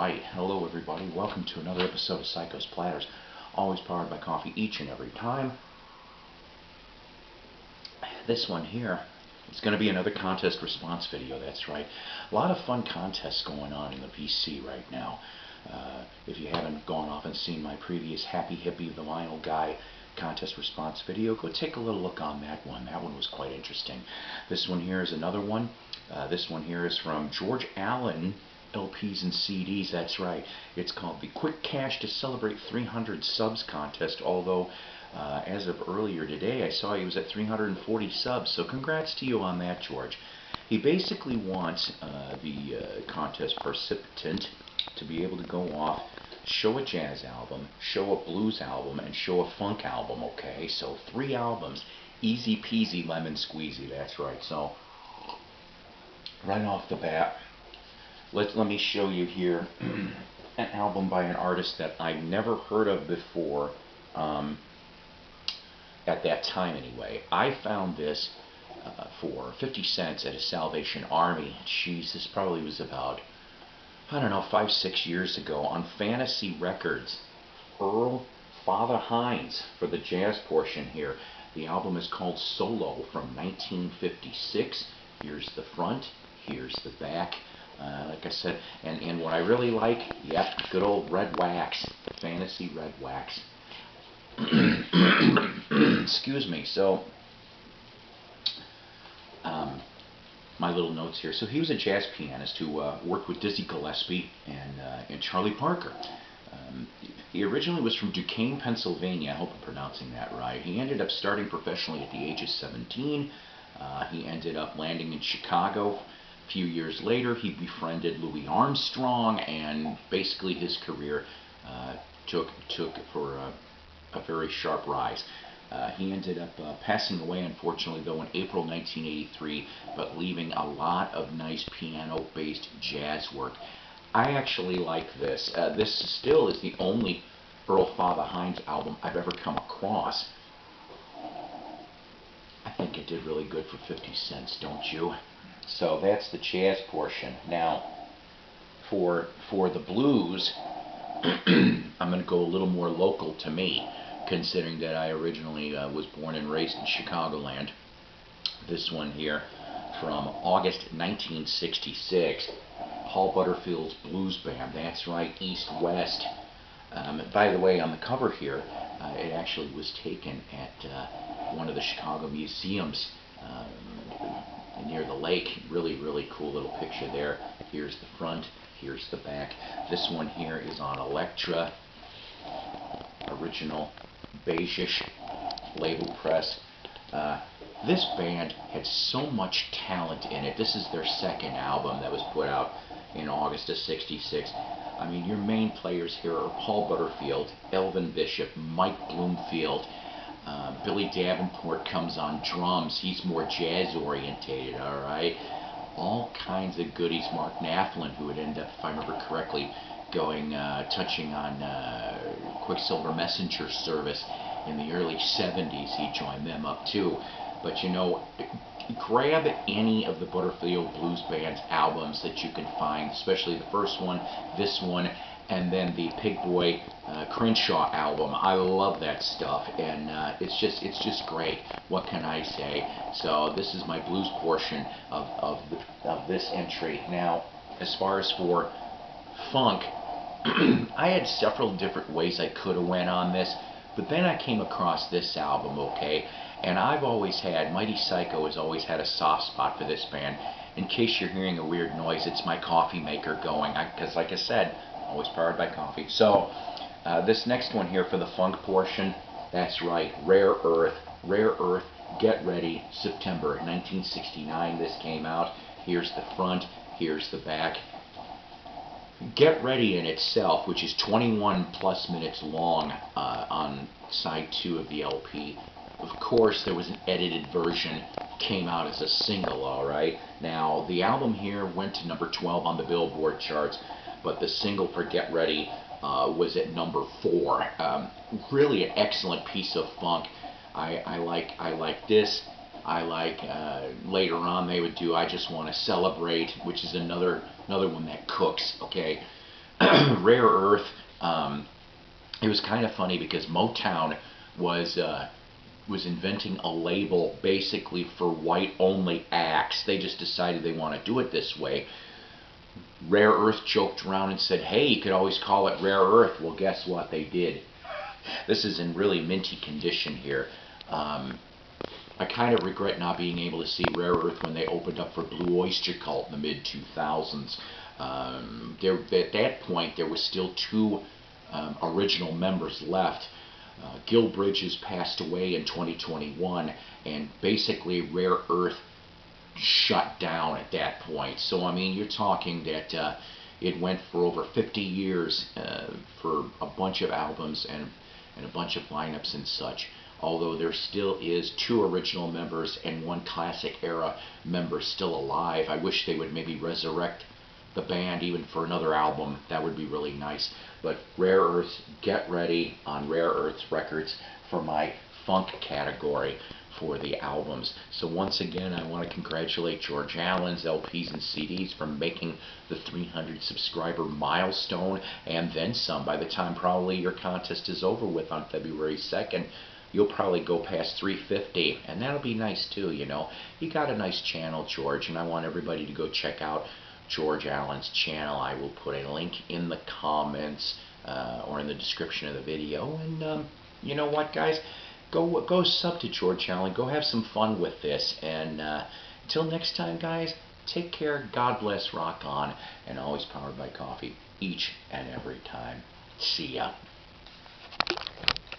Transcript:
Alright, hello everybody. Welcome to another episode of Psycho's Platters. Always powered by coffee each and every time. This one here is going to be another contest response video, that's right. A lot of fun contests going on in the VC right now. If you haven't gone off and seen my previous Happy Hippie the Vinyl Guy contest response video, go take a little look on that one. That one was quite interesting. This one here is another one. This one here is from George Allen LPs and CDs, that's right. It's called the Quick Cash to Celebrate 300 Subs Contest, although as of earlier today I saw he was at 340 subs, so congrats to you on that, George. He basically wants the contest participant to be able to go off, show a jazz album, show a blues album, and show a funk album, okay? So 3 albums, easy peasy lemon squeezy, that's right. So right off the bat, let me show you here an album by an artist that I've never heard of before, at that time anyway. I found this for 50 cents at a Salvation Army. Jeez, this probably was about, I don't know, 5-6 years ago on Fantasy Records. Earl Father Hines for the jazz portion here. The album is called Solo from 1956. Here's the front, here's the back. Like I said, and what I really like, yep, good old red wax, Fantasy red wax. Excuse me. So, my little notes here. So he was a jazz pianist who worked with Dizzy Gillespie and Charlie Parker. He originally was from Duquesne, Pennsylvania. I hope I'm pronouncing that right. He ended up starting professionally at the age of 17. He ended up landing in Chicago. A few years later, he befriended Louis Armstrong, and basically his career took for a very sharp rise. He ended up passing away, unfortunately, though, in April 1983, but leaving a lot of nice piano-based jazz work. I actually like this. This still is the only Earl Father Hines album I've ever come across. I think it did really good for 50 cents, don't you? So that's the jazz portion. Now, for the blues, I'm going to go a little more local to me, considering that I originally was born and raised in Chicagoland. This one here from August 1966, Paul Butterfield's Blues Band. That's right, East-West. By the way, on the cover here, it actually was taken at one of the Chicago museums near the lake. Really, really cool little picture there. Here's the front, here's the back. This one here is on Elektra, original beige-ish label press. This band had so much talent in it. This is their second album that was put out in August of '66. I mean, your main players here are Paul Butterfield, Elvin Bishop, Mike Bloomfield. Billy Davenport comes on drums. He's more jazz orientated, alright? All kinds of goodies. Mark Knapflin, who would end up, if I remember correctly, touching on Quicksilver Messenger Service in the early 70s. He joined them up too. But you know, grab any of the Butterfield Blues Band's albums that you can find, especially the first one, this one, and then the Pig Boy Crenshaw album. I love that stuff, and it's just great. What can I say? So this is my blues portion of this entry. Now, as far as for funk, I had several different ways I could have went on this, but then I came across this album, okay? And I've always had, Mighty Psycho has always had a soft spot for this band. In case you're hearing a weird noise, it's my coffee maker going, because like I said, always powered by coffee. So, this next one here for the funk portion, that's right, Rare Earth. Rare Earth, Get Ready, September 1969 this came out. Here's the front, here's the back. Get Ready in itself, which is 21 plus minutes long on side 2 of the LP. Of course, there was an edited version, came out as a single, alright? Now, the album here went to number 12 on the Billboard charts, but the single for Get Ready was at number 4. Really an excellent piece of funk. I like this. I like later on they would do I Just Want to Celebrate, which is another one that cooks, okay? Rare Earth, it was kind of funny because Motown was inventing a label basically for white-only acts. They just decided they want to do it this way. Rare Earth joked around and said, hey, you could always call it Rare Earth. Well, guess what? They did. This is in really minty condition here. I kind of regret not being able to see Rare Earth when they opened up for Blue Oyster Cult in the mid-2000s. At that point, there was still two original members left. Gil Bridges passed away in 2021, and basically Rare Earth shut down at that point. So, I mean, you're talking that it went for over 50 years for a bunch of albums and a bunch of lineups and such. Although there still is two original members and one classic era member still alive. I wish they would maybe resurrect the band even for another album. That would be really nice. But Rare Earth, get ready on Rare Earth's records for my funk category for the albums. So once again, I want to congratulate George Allen's LPs and CDs for making the 300 subscriber milestone and then some. By the time probably your contest is over with on February 2nd, you'll probably go past 350, and that'll be nice too, you know. You got a nice channel, George, and I want everybody to go check out George Allen's channel. I will put a link in the comments or in the description of the video. And you know what, guys? Go sub to George Allen. Go have some fun with this. And until next time, guys, take care. God bless. Rock on. And always powered by coffee each and every time. See ya.